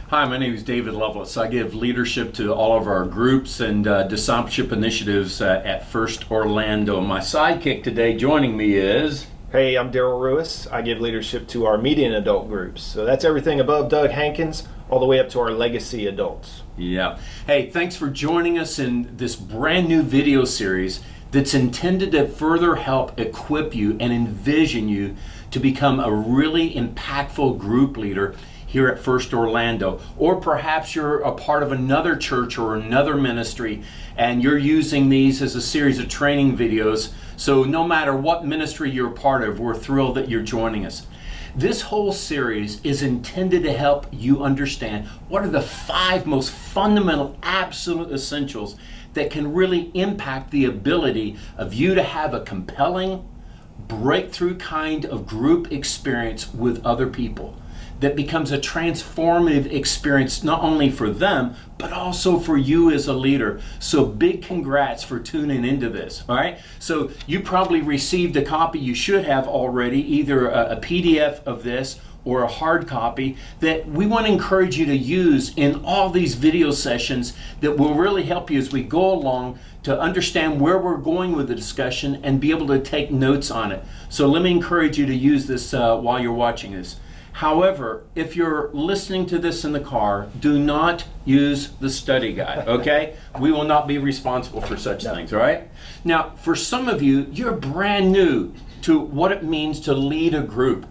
Hi, my name is David Lovelace. I give leadership to all of our groups and discipleship initiatives at First Orlando. My sidekick today joining me is... Hey, I'm Daryl Ruiz. I give leadership to our median adult groups. So that's everything above Doug Hankins all the way up to our legacy adults. Yeah. Hey, thanks for joining us in this brand new video series that's intended to further help equip you and envision you to become a really impactful group leader here at First Orlando. Or perhaps you're a part of another church or another ministry and you're using these as a series of training videos. So no matter what ministry you're a part of, we're thrilled that you're joining us. This whole series is intended to help you understand what are the 5 most fundamental, absolute essentials that can really impact the ability of you to have a compelling, breakthrough kind of group experience with other people that becomes a transformative experience not only for them, but also for you as a leader. So big congrats for tuning into this, all right? So you probably received a copy, you should have already, either a PDF of this or a hard copy that we want to encourage you to use in all these video sessions that will really help you as we go along to understand where we're going with the discussion and be able to take notes on it. So let me encourage you to use this while you're watching this. However, if you're listening to this in the car, do not use the study guide, okay? We will not be responsible for such things, all right? Now, for some of you, you're brand new to what it means to lead a group.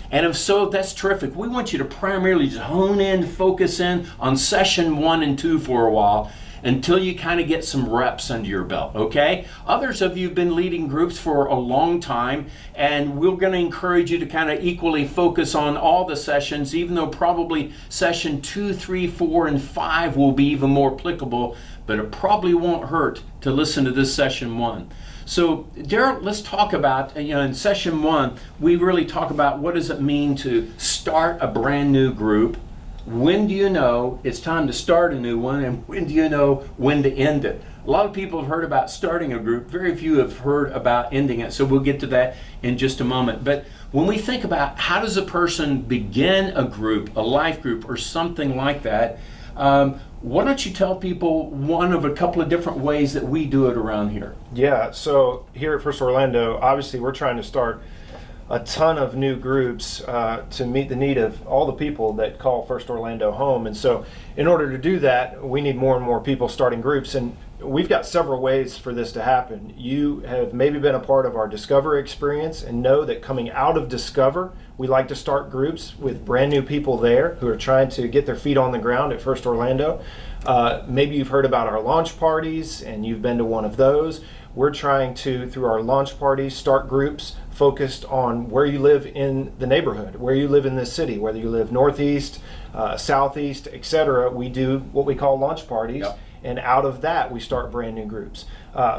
And if so, that's terrific. We want you to primarily just hone in, focus in on session 1 and 2 for a while until you kind of get some reps under your belt, okay? Others of you have been leading groups for a long time, and we're going to encourage you to kind of equally focus on all the sessions, even though probably session 2, 3, 4, and 5 will be even more applicable, but it probably won't hurt to listen to this session 1. So, Daryl, let's talk about, in session 1, we really talk about what does it mean to start a brand new group. When do you know it's time to start a new one, and when do you know when to end it? A lot of people have heard about starting a group. Very few have heard about ending it, so we'll get to that in just a moment. But when we think about how does a person begin a group, a life group, or something like that, why don't you tell people one of a couple of different ways that we do it around here? Yeah, so here at First Orlando, obviously we're trying to start a ton of new groups to meet the need of all the people that call First Orlando home. And so in order to do that, we need more and more people starting groups. And we've got several ways for this to happen. You have maybe been a part of our Discover experience and know that coming out of Discover, we like to start groups with brand new people there who are trying to get their feet on the ground at First Orlando. Maybe you've heard about our launch parties and you've been to one of those. We're trying to, through our launch parties, start groups focused on where you live in the neighborhood, where you live in this city, whether you live northeast, southeast, etc. We do what we call launch parties. Yep. And out of that, we start brand new groups.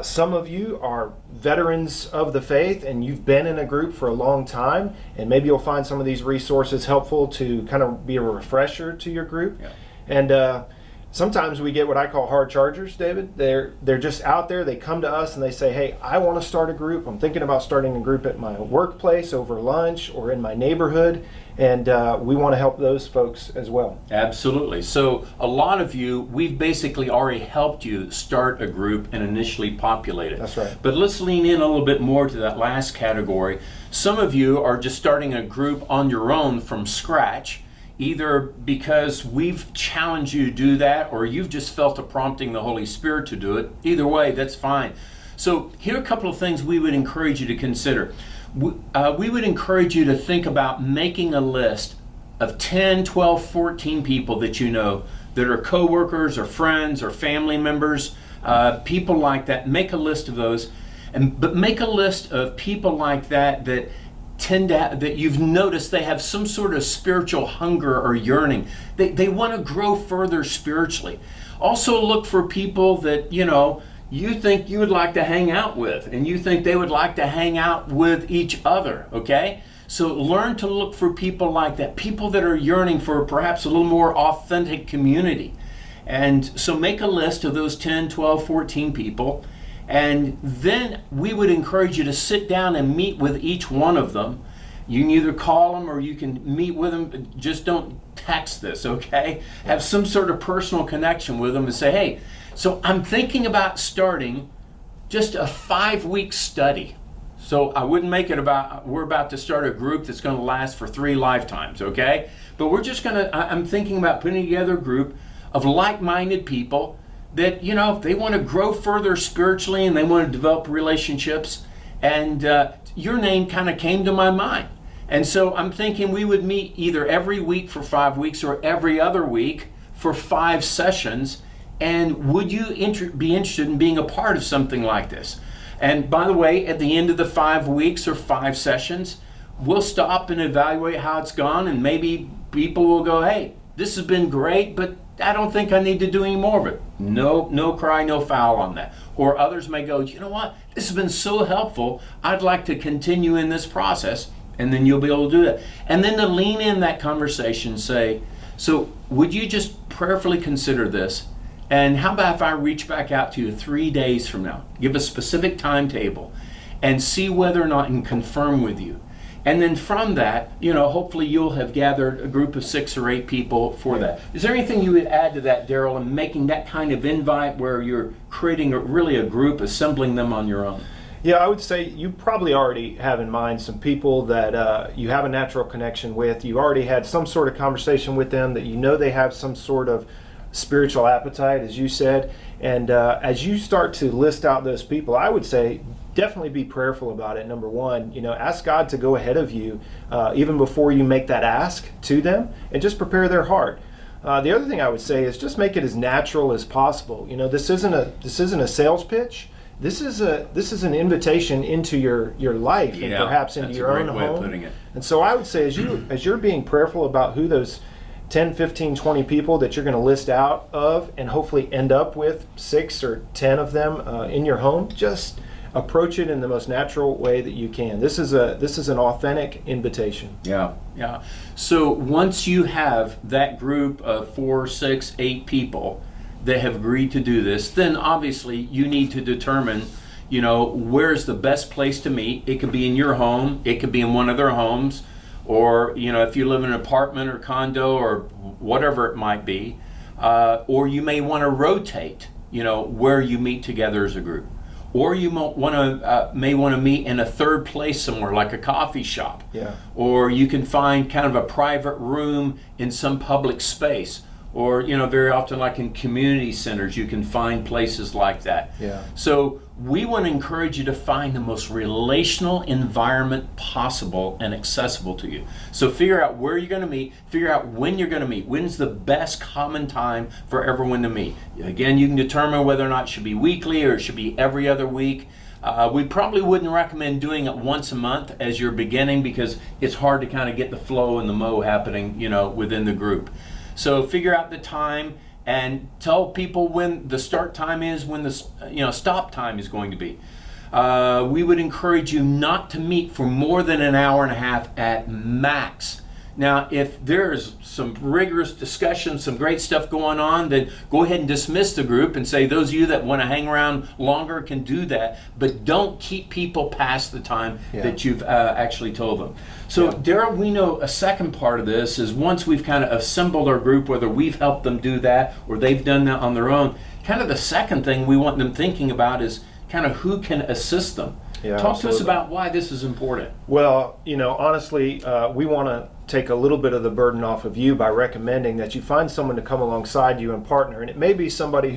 Some of you are veterans of the faith and you've been in a group for a long time, and maybe you'll find some of these resources helpful to kind of be a refresher to your group. Yeah. And sometimes we get what I call hard chargers, David. They're just out there. They come to us and they say, hey, I want to start a group. I'm thinking about starting a group at my workplace over lunch or in my neighborhood. And we want to help those folks as well. Absolutely. So a lot of you, we've basically already helped you start a group and initially populate it. That's right. But let's lean in a little bit more to that last category. Some of you are just starting a group on your own from scratch, either because we've challenged you to do that or you've just felt a prompting the Holy Spirit to do it. Either way, that's fine. So here are a couple of things we would encourage you to consider. We would encourage you to think about making a list of 10, 12, 14 people that you know that are coworkers or friends or family members, people like that. Make a list of those, but make a list of people like that that that you've noticed they have some sort of spiritual hunger or yearning. They want to grow further spiritually. Also look for people that you think you would like to hang out with, and you think they would like to hang out with each other, okay? So learn to look for people like that, people that are yearning for perhaps a little more authentic community. And so make a list of those 10, 12, 14 people, and then we would encourage you to sit down and meet with each one of them You can either call them or you can meet with them. Just don't text this, okay? Have some sort of personal connection with them and say, hey, so I'm thinking about starting just a 5-week study. So I wouldn't make it about, we're about to start a group that's going to last for 3 lifetimes, okay? But we're just going to, I'm thinking about putting together a group of like-minded people that, you know, they want to grow further spiritually and they want to develop relationships. And your name kind of came to my mind. And so I'm thinking we would meet either every week for 5 weeks or every other week for 5 sessions. And would you be interested in being a part of something like this? And by the way, at the end of the 5 weeks or 5 sessions, we'll stop and evaluate how it's gone, and maybe people will go, hey, this has been great, but I don't think I need to do any more of it. No cry, no foul on that. Or others may go, you know what, this has been so helpful, I'd like to continue in this process, and then you'll be able to do that. And then to lean in that conversation, say, so would you just prayerfully consider this? And how about if I reach back out to you 3 days from now, give a specific timetable, and see whether or not and confirm with you. And then from that, you know, hopefully you'll have gathered a group of 6 or 8 people for that. Is there anything you would add to that, Daryl, in making that kind of invite where you're creating really a group, assembling them on your own? Yeah, I would say you probably already have in mind some people that you have a natural connection with. You already had some sort of conversation with them that you know they have some sort of spiritual appetite, as you said. And as you start to list out those people, I would say definitely be prayerful about it. Number one, you know, ask God to go ahead of you even before you make that ask to them, and just prepare their heart. The other thing I would say is just make it as natural as possible. You know, this isn't a sales pitch. This is an invitation into your life, and perhaps into your own home. And so I would say as you're being prayerful about who those 10, 15, 20 people that you're going to list out of, and hopefully end up with 6 or 10 of them in your home, just approach it in the most natural way that you can. This is an authentic invitation. Yeah. So once you have that group of 4, 6, 8 people that have agreed to do this, then obviously you need to determine, you know, where's the best place to meet. It could be in your home, it could be in one of their homes, or, you know, if you live in an apartment or condo or whatever it might be, or you may want to rotate, you know, where you meet together as a group. Or you may want to meet in a third place somewhere, like a coffee shop. Yeah. Or you can find kind of a private room in some public space. Or, you know, very often like in community centers, you can find places like that. Yeah. So we want to encourage you to find the most relational environment possible and accessible to you. So figure out where you're going to meet, figure out when you're going to meet. When's the best common time for everyone to meet? Again, you can determine whether or not it should be weekly or it should be every other week. We probably wouldn't recommend doing it once a month as you're beginning, because it's hard to kind of get the flow and the mo happening, you know, within the group. So figure out the time and tell people when the start time is, when the stop time is going to be. We would encourage you not to meet for more than an hour and a half at max. Now, if there's some rigorous discussion, some great stuff going on, then go ahead and dismiss the group and say those of you that want to hang around longer can do that, but don't keep people past the time that you've actually told them. So, Daryl, we know a second part of this is once we've kind of assembled our group, whether we've helped them do that or they've done that on their own, kind of the second thing we want them thinking about is kind of who can assist them. Yeah, Talk to us about why this is important. Well, you know, honestly, we want to take a little bit of the burden off of you by recommending that you find someone to come alongside you and partner. And it may be somebody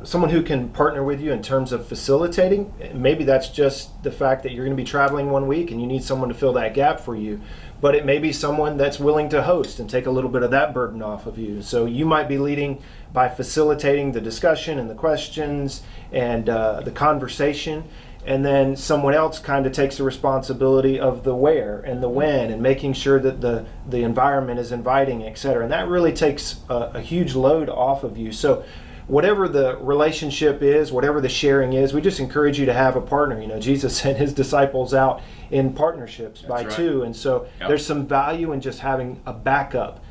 someone who can partner with you in terms of facilitating. Maybe that's just the fact that you're going to be traveling one week and you need someone to fill that gap for you. But it may be someone that's willing to host and take a little bit of that burden off of you. So you might be leading by facilitating the discussion and the questions and the conversation. And then someone else kind of takes the responsibility of the where and the when and making sure that the environment is inviting, et cetera. And that really takes a huge load off of you. So whatever the relationship is, whatever the sharing is, we just encourage you to have a partner. You know, Jesus sent his disciples out in partnerships by 2. And so there's some value in just having a backup,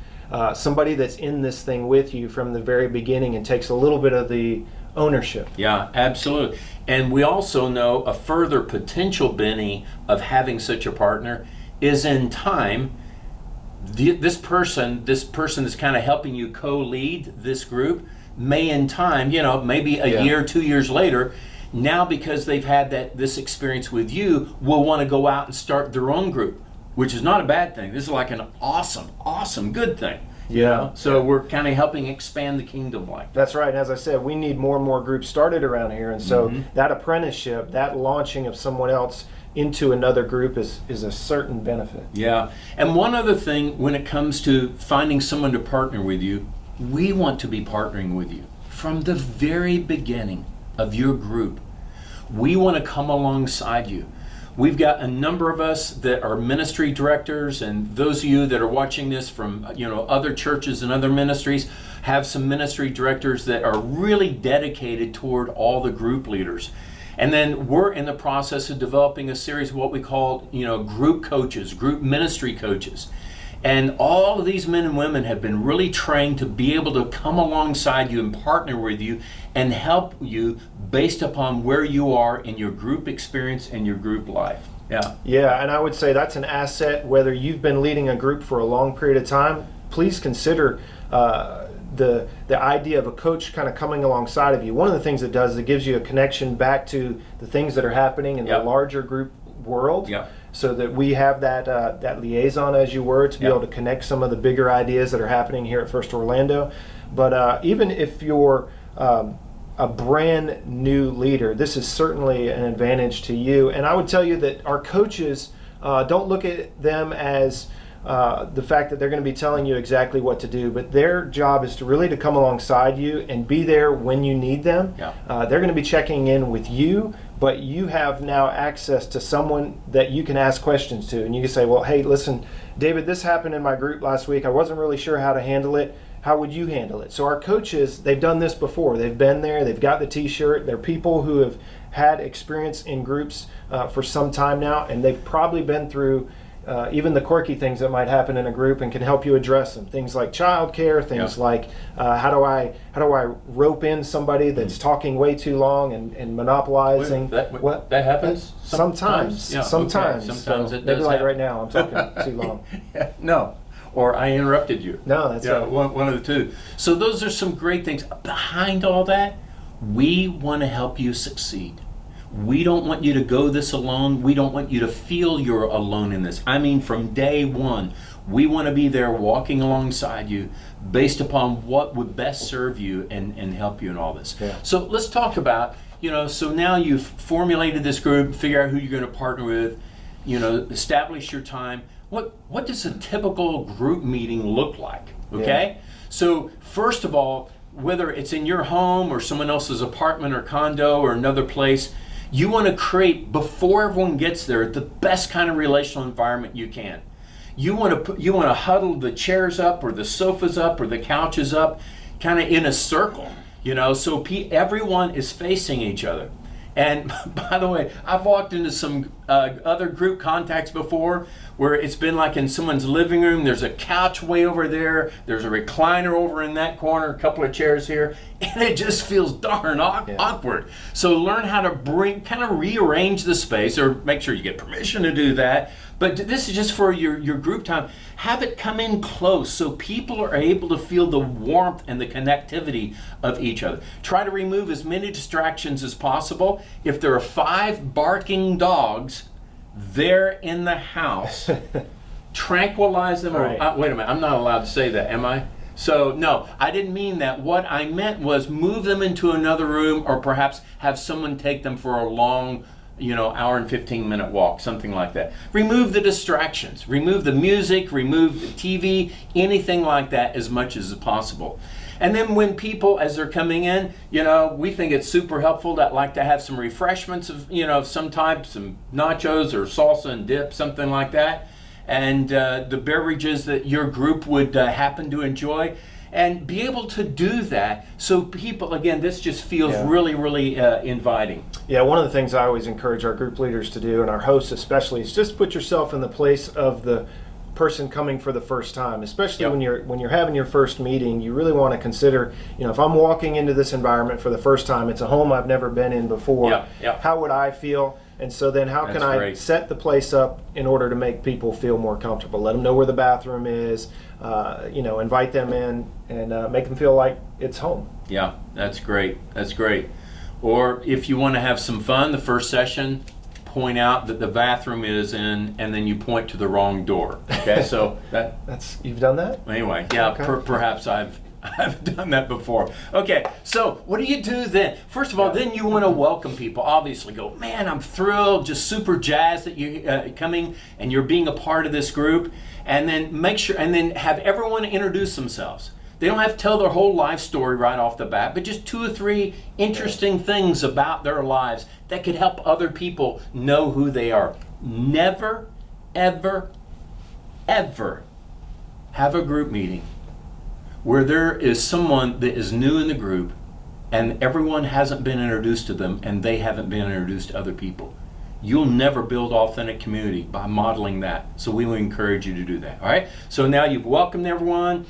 somebody that's in this thing with you from the very beginning and takes a little bit of the ownership. Yeah, absolutely. And we also know a further potential benefit of having such a partner is in time, this person that's kind of helping you co-lead this group may in time, maybe a year, 2 years later, now because they've had this experience with you, will want to go out and start their own group, which is not a bad thing. This is like an awesome good thing. So we're kind of helping expand the kingdom like that. That's right. And as I said, we need more and more groups started around here. And so that apprenticeship, that launching of someone else into another group is a certain benefit. Yeah. And one other thing, when it comes to finding someone to partner with you, we want to be partnering with you from the very beginning of your group. We want to come alongside you. We've got a number of us that are ministry directors, and those of you that are watching this from other churches and other ministries have some ministry directors that are really dedicated toward all the group leaders. And then we're in the process of developing a series of what we call group coaches, group ministry coaches. And all of these men and women have been really trained to be able to come alongside you and partner with you and help you based upon where you are in your group experience and your group life. Yeah, and I would say that's an asset. Whether you've been leading a group for a long period of time, please consider the idea of a coach kind of coming alongside of you. One of the things it does is it gives you a connection back to the things that are happening in the larger group world. So that we have that liaison, as you were, to be able to connect some of the bigger ideas that are happening here at First Orlando. But even if you're a brand new leader, this is certainly an advantage to you. And I would tell you that our coaches, don't look at them as the fact that they're going to be telling you exactly what to do, but their job is to really to come alongside you and be there when you need them. They're going to be checking in with you, but you have now access to someone that you can ask questions to, and you can say, well, hey, listen, David, this happened in my group last week. I wasn't really sure how to handle it. How would you handle it? So our coaches, they've done this before. They've been there. They've got the t-shirt. They're people who have had experience in groups for some time now, and they've probably been through even the quirky things that might happen in a group and can help you address them. Things like childcare, things like how do I rope in somebody that's talking way too long and monopolizing. That happens sometimes. Sometimes. Okay. Sometimes so it does maybe like happen. right now I'm talking too long. No. Or I interrupted you. No, that's right. One of the two. So those are some great things. Behind all that, we want to help you succeed. We don't want you to go this alone. We don't want you to feel you're alone in this. I mean, from day one, we want to be there walking alongside you based upon what would best serve you and help you in all this. So let's talk about, so now you've formulated this group, figure out who you're going to partner with, establish your time. What does a typical group meeting look like? Okay? So first of all, whether it's in your home or someone else's apartment or condo or another place, you want to create, before everyone gets there, the best kind of relational environment you can. You want to huddle the chairs up or the sofas up or the couches up kind of in a circle, so everyone is facing each other. And by the way, I've walked into some other group contacts before where it's been like in someone's living room, there's a couch way over there, there's a recliner over in that corner, a couple of chairs here, and it just feels darn awkward. So learn how to kind of rearrange the space, or make sure you get permission to do that. But this is just for your group time. Have it come in close so people are able to feel the warmth and the connectivity of each other. Try to remove as many distractions as possible. If there are 5 barking dogs there in the house, tranquilize them. Right. Wait a minute, I'm not allowed to say that, am I? So no, I didn't mean that. What I meant was move them into another room, or perhaps have someone take them for a long hour and 15-minute walk, something like that. Remove the distractions. Remove the music, remove the TV, anything like that as much as possible. And then when people, as they're coming in, we think it's super helpful to have some refreshments of some type, some nachos or salsa and dip, something like that. And the beverages that your group would happen to enjoy. And be able to do that so people, again, this just feels really, really inviting. Yeah, one of the things I always encourage our group leaders to do, and our hosts especially, is just put yourself in the place of the person coming for the first time, especially when you're having your first meeting. You really want to consider, if I'm walking into this environment for the first time, it's a home I've never been in before. How would I feel? And so then how can That's I great. set the place up in order to make people feel more comfortable? Let them know where the bathroom is, invite them in and make them feel like it's home. Yeah, that's great. That's great. Or if you want to have some fun, the first session, point out that the bathroom is in, and then you point to the wrong door. Okay, so You've done that? anyway, yeah, Okay. Perhaps I've done that before. Okay, so what do you do then? First of all, then you want to welcome people. Obviously, go, man, I'm thrilled, just super jazzed that you're coming and you're being a part of this group. And then make sure, and then have everyone introduce themselves. They don't have to tell their whole life story right off the bat, but just 2 or 3 interesting things about their lives that could help other people know who they are. Never, ever, ever have a group meeting where there is someone that is new in the group and everyone hasn't been introduced to them and they haven't been introduced to other people. You'll never build authentic community by modeling that. So we will encourage you to do that. All right. So now you've welcomed everyone.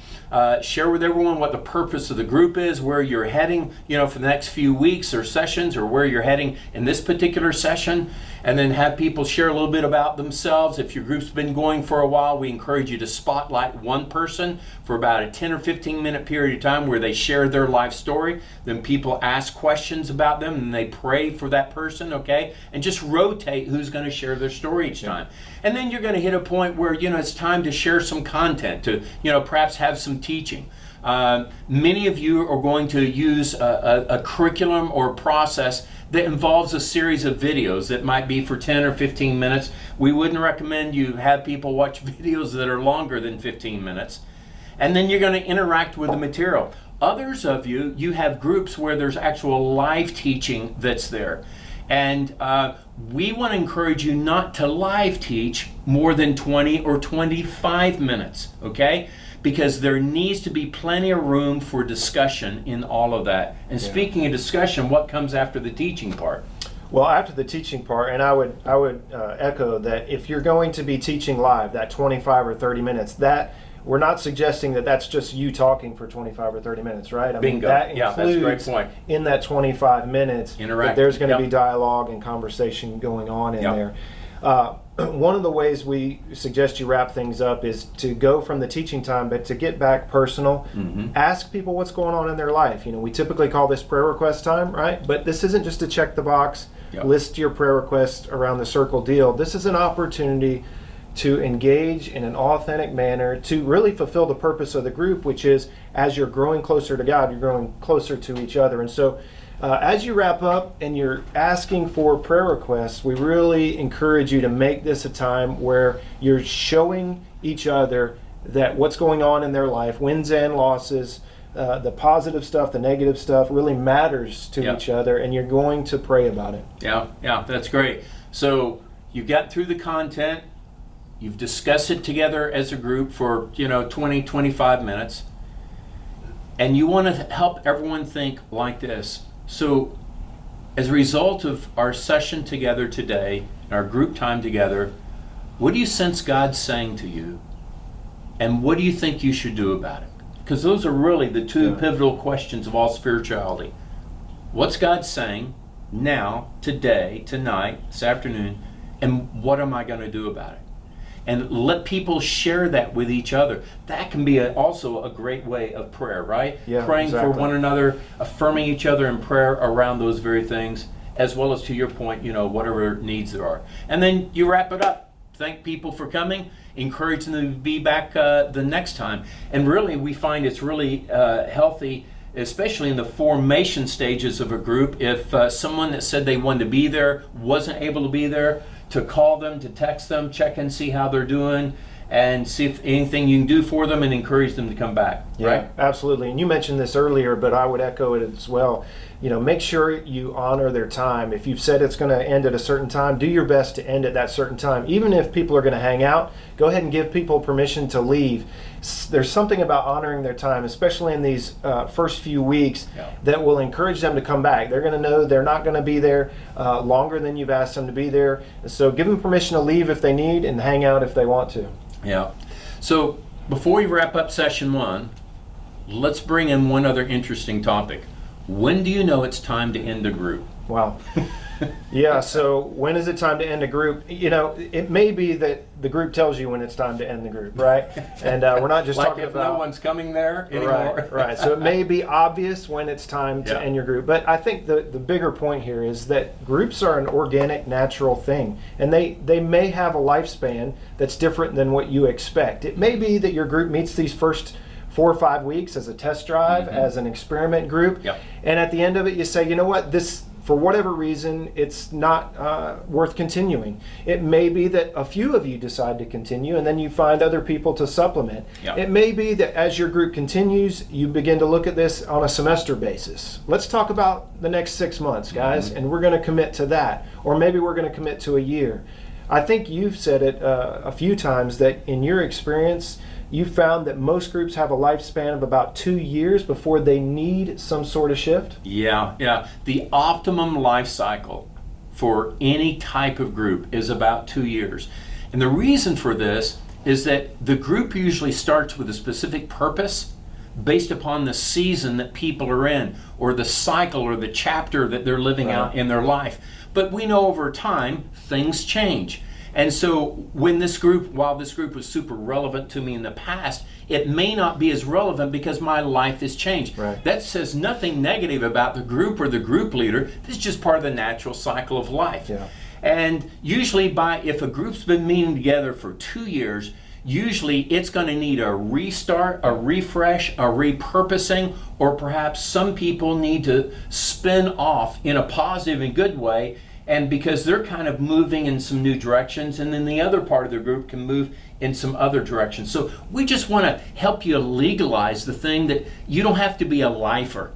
Share with everyone what the purpose of the group is, where you're heading, for the next few weeks or sessions, or where you're heading in this particular session. And then have people share a little bit about themselves. If your group's been going for a while, we encourage you to spotlight one person for about a 10 or 15 minute period of time where they share their life story. Then people ask questions about them and they pray for that person, okay? And just rotate who's going to share their story each time. And then you're going to hit a point where, it's time to share some content, to, perhaps have some teaching. Many of you are going to use a curriculum or process that involves a series of videos that might be for 10 or 15 minutes. We wouldn't recommend you have people watch videos that are longer than 15 minutes. And then you're going to interact with the material. Others of you have groups where there's actual live teaching that's there. And we want to encourage you not to live teach more than 20 or 25 minutes, okay? Because there needs to be plenty of room for discussion in all of that. And speaking of discussion, what comes after the teaching part? Well, after the teaching part, and I would echo that if you're going to be teaching live, that 25 or 30 minutes, that we're not suggesting that that's just you talking for 25 or 30 minutes, right? Bingo. That Yeah, that's a great includes point. in that 25 minutes that there's going to be dialogue and conversation going on in there. One of the ways we suggest you wrap things up is to go from the teaching time, but to get back personal. Ask people what's going on in their life. We typically call this prayer request time, right? But this isn't just to check the box, list your prayer request around the circle deal. This is an opportunity to engage in an authentic manner to really fulfill the purpose of the group, which is as you're growing closer to God, you're growing closer to each other. And so as you wrap up and you're asking for prayer requests, we really encourage you to make this a time where you're showing each other that what's going on in their life, wins and losses, the positive stuff, the negative stuff really matters to each other, and you're going to pray about it. Yeah, that's great. So you got through the content, you've discussed it together as a group for 20, 25 minutes, and you want to help everyone think like this. So as a result of our session together today, our group time together, what do you sense God's saying to you? And what do you think you should do about it? Because those are really the 2 pivotal questions of all spirituality. What's God saying now, today, tonight, this afternoon, and what am I going to do about it? And let people share that with each other. That can be also a great way of prayer, right? Yeah, praying for one another, affirming each other in prayer around those very things, as well as, to your point, whatever needs there are. And then you wrap it up. Thank people for coming. Encourage them to be back the next time. And really, we find it's really healthy, especially in the formation stages of a group, if someone that said they wanted to be there wasn't able to be there, to call them, to text them, check and see how they're doing, and see if anything you can do for them and encourage them to come back. Right? Absolutely. And you mentioned this earlier, but I would echo it as well. Make sure you honor their time. If you've said it's going to end at a certain time, do your best to end at that certain time. Even if people are going to hang out, go ahead and give people permission to leave. There's something about honoring their time, especially in these first few weeks, that will encourage them to come back. They're going to know they're not going to be there longer than you've asked them to be there. So give them permission to leave if they need and hang out if they want to. Yeah. So before we wrap up session 1, let's bring in one other interesting topic. When do you know it's time to end a group? Wow. Yeah, so when is it time to end a group? It may be that the group tells you when it's time to end the group, right? And we're not just like talking if about no one's coming there anymore. Right. So it may be obvious when it's time to end your group. But I think the bigger point here is that groups are an organic, natural thing. And they may have a lifespan that's different than what you expect. It may be that your group meets these first 4 or 5 weeks as a test drive, as an experiment group. Yep. And at the end of it, you say, you know what, this, for whatever reason, it's not worth continuing. It may be that a few of you decide to continue and then you find other people to supplement. Yep. It may be that as your group continues, you begin to look at this on a semester basis. Let's talk about the next 6 months, guys, and we're going to commit to that. Or maybe we're going to commit to a year. I think you've said it a few times that in your experience, you found that most groups have a lifespan of about 2 years before they need some sort of shift? Yeah. The optimum life cycle for any type of group is about 2 years. And the reason for this is that the group usually starts with a specific purpose based upon the season that people are in, or the cycle or the chapter that they're living out in their life. But we know over time, things change. And so while this group was super relevant to me in the past, it may not be as relevant because my life has changed. Right. That says nothing negative about the group or the group leader. This is just part of the natural cycle of life. Yeah. And usually if a group's been meeting together for 2 years, usually it's going to need a restart, a refresh, a repurposing, or perhaps some people need to spin off in a positive and good way, and because they're kind of moving in some new directions, and then the other part of the group can move in some other directions. So we just want to help you legalize the thing that you don't have to be a lifer.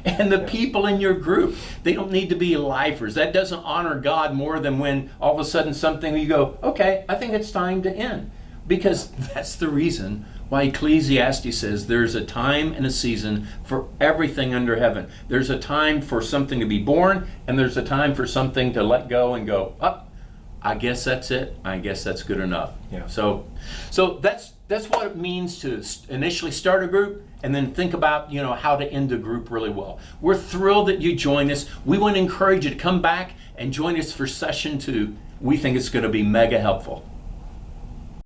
And the people in your group, they don't need to be lifers. That doesn't honor God more than when all of a sudden something you go, okay, I think it's time to end. Because that's the reason why Ecclesiastes says there's a time and a season for everything under heaven. There's a time for something to be born, and there's a time for something to let go and go, I guess that's it. I guess that's good enough. Yeah. So that's what it means to initially start a group and then think about, how to end a group really well. We're thrilled that you joined us. We want to encourage you to come back and join us for session 2. We think it's going to be mega helpful.